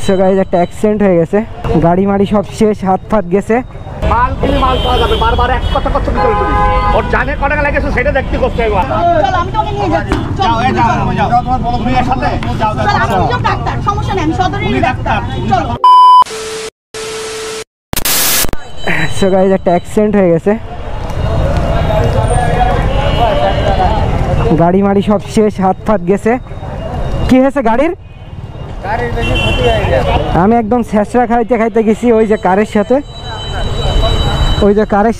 So guys একটা accident হয়ে গেছে, গাড়ি মাড়ি সব শেষ, হাত ফাত গেছে। মাল কিনে মাল পাওয়া যাবে, বারবার এক কথা করছো কি করে তুমি? ওর জানে কত টাকা লেগেছে সেটা দেখতে করতে হবে। চল আমি তোকে নিয়ে যাচ্ছি। যাও এই যাও যাও তোমার বড় ভাইয়ের সাথে যাও যাও। চল আমি নিজেও ডাক্তার, সমস্যা নেই, আমি সদরেরই ডাক্তার। চল। সো গাইস একটা অ্যাক্সিডেন্ট হয়ে গেছে, গাড়ি মাড়ি সব শেষ, হাত ফাত গেছে। কি হয়েছে গাড়ির? আমি একদম ছেঁচড়া খাইতে খাইতে গেছি ওই যে কারের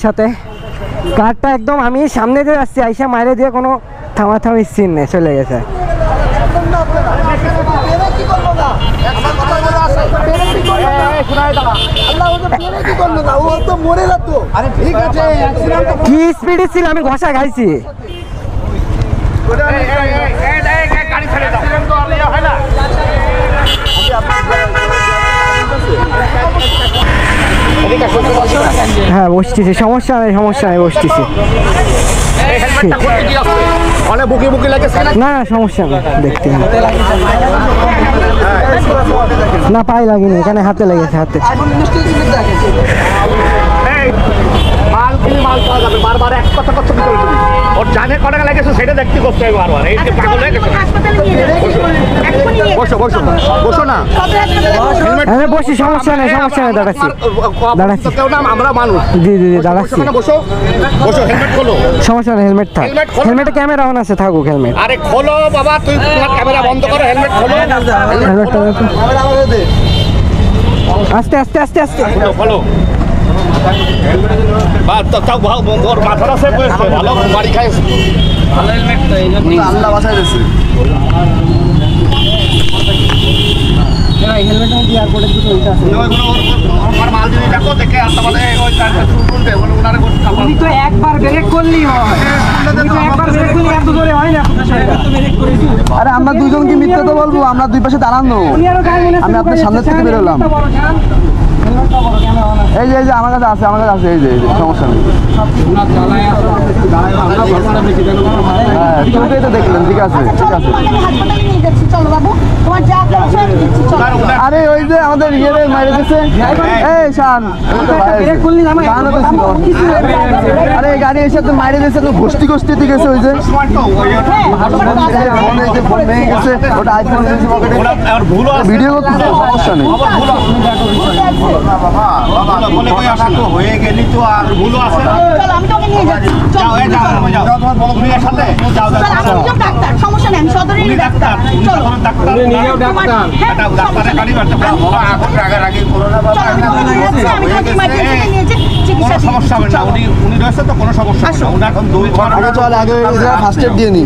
সাথে, কারটা একদম আমি সামনে দিয়ে যাচ্ছি, আইসা মাইরে দিয়ে কোনো থামাথামির সিন নেই, চলে গেছে। কি স্পিডে ছিল, আমি ঘষা খাইছি। গাড়ি ছেড়ে দাও, তো আর ইয়া হয় না। হ্যাঁ বসতেছি, সমস্যা নেই বসতেছি। না সমস্যা নেই, দেখতে না পায়ে লাগেনি, এখানে হাতে লেগেছে, হাতে। মাল কিনে মাল পাওয়া যাবে, বারবার এক কথা করছো কি করে তুমি? ওর জানে কত টাকা লেগেছে সেটা দেখতে করতে হবে বারবার। এই যে পাগল হয়ে গেছে। বসো বসো বসো না, বসি, সমস্যা নেই দাঁড়াচ্ছি। আমরা মানুষ। জি দাঁড়াচ্ছি। বসো বসো, হেলমেট খোলো। সমস্যা নেই, হেলমেট থাক। হেলমেটে ক্যামেরা অন আছে, থাকুক হেলমেট। আরে খোলো বাবা, তুই তোমার ক্যামেরা বন্ধ করো, হেলমেট খোলো। আস্তে আস্তে আস্তে আস্তে খোলো। মাথাটা সেভ হয়েছে, ভালো বাড়ি খাইছে, ভালো হেলমেট তো, এই জন্য আল্লাহ বাঁচাই দিয়েছে। একবার ব্রেক করলেই হয়, আরে আমরা দুজন কি মিথ্যা তো বলবো? আমরা দুই পাশে দাঁড়ানো, আমি আপনার সামনে থেকে বেরোলাম। এই যে আমার কাছে আছে, এই যে সমস্যা নেই। হ্যাঁ তুই তো দেখলেন, ঠিক আছে। আরে ওই যে আমাদের ইয়ে মাইরে দিচ্ছে, এই শান, আরে গাড়ি এসে তো মাইরে দিচ্ছে, তো গোষ্ঠী ঠিক আছে। ওই যে ভেঙে গেছে, ওটা আইফোন ভিডিও করতেছে, সমস্যা নেই। হয়ে গেলি তো আর ভুলও আছে। আমি তোকে নিয়ে যাচ্ছি। যাও এই যাও যাও তোমার বড় ভাইয়ের সাথে যাও যাও। আমি নিজেও ডাক্তার, সমস্যা নেই, আমি সদরেরই ডাক্তার। চল ডাক্তার, নিজেও ডাক্তার। এটা ডাক্তারের গাড়ি বাড়তে বাবা এখন আগে করোনা বাবা। আমি তোকে নিয়ে যাচ্ছি, আমি তোকে ইমার্জেন্সিতে নিয়েছি, চিকিৎসা সমস্যা হবে না। উনি রয়েছে তো, কোনো সমস্যা হবে না। উনি এখন দুই আগে চল, আগে ফার্স্ট এড দিয়ে নি।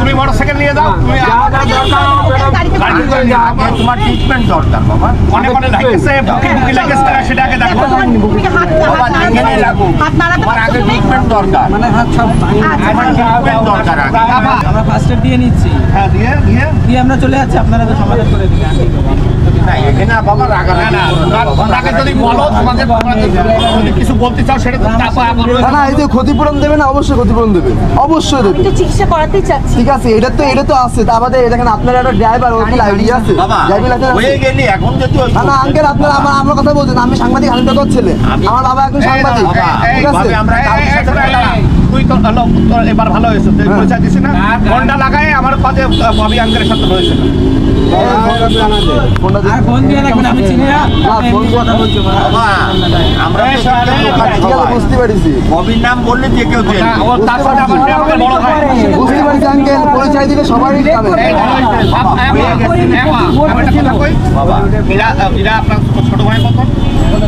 তুমি মোটরসাইকেল নিয়ে যাও, তুমি তোমার ট্রিটমেন্ট দরকার বাবা। অনেক লাগছে, বুকি লাগছে, সেটা আগে দেখো। বাবা যেখানে লাগুক, তোমার আগে ট্রিটমেন্ট দরকার, মানে হাত সব ট্রিটমেন্ট দরকার আগে। আমরা ফার্স্ট এড দিয়ে নিচ্ছি। হ্যাঁ দিয়ে আমরা চলে যাচ্ছি, আপনারা তো সমাধান করে দিবেন। না এখানে বাবা রাগা না, তাকে যদি বলো তোমাদের যদি কিছু বলতে চাও সেটা তো না, এই যে ক্ষতিপূরণ দেবে না, অবশ্যই ক্ষতিপূরণ দেবে, অবশ্যই দেবে। একটু চিকিৎসা করাতেই চাচ্ছি। ঠিক আছে, এটা তো আছে। তা আমাদের দেখেন, আপনার একটা ড্রাইভার, ওর কি আইডিয়া আছে? ড্রাইভিং লাইসেন্স হয়ে গেলি এখন যদি না আঙ্কেল, আপনার আমার কথা বলছেন, আমি সাংবাদিক হানিফ কাকর ছেলে, আমার বাবা এখন সাংবাদিক, ঠিক আছে। আমরা তুই তো এবার ভালো হয়েছে, তুই পরিচয় দিছিস না, ফোনটা লাগায় আমার কাছে ববি আঙ্কেলের সাথে হয়েছে। ফোন দিয়ে রাখবেন, আমি চিনি না, কথা বলছি আমরা বুঝতে পারছি, ববির নাম বললে যে কেউ তার সাথে আমার বড় ভাই, বুঝতে পারছি আঙ্কেল, পরিচয় দিলে সবাই যাবে। বাবা এরা আপনার ছোট ভাই মতন,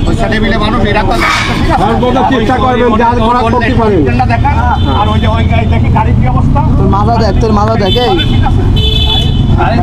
ওই সাথে মিলে মানুষ এরা চেষ্টা করবেন যা করা করতে পারেন। দেখা আর ওই যে ওই গাড়ি দেখি গাড়ির কি অবস্থা, তোর মাথা দেখ, এই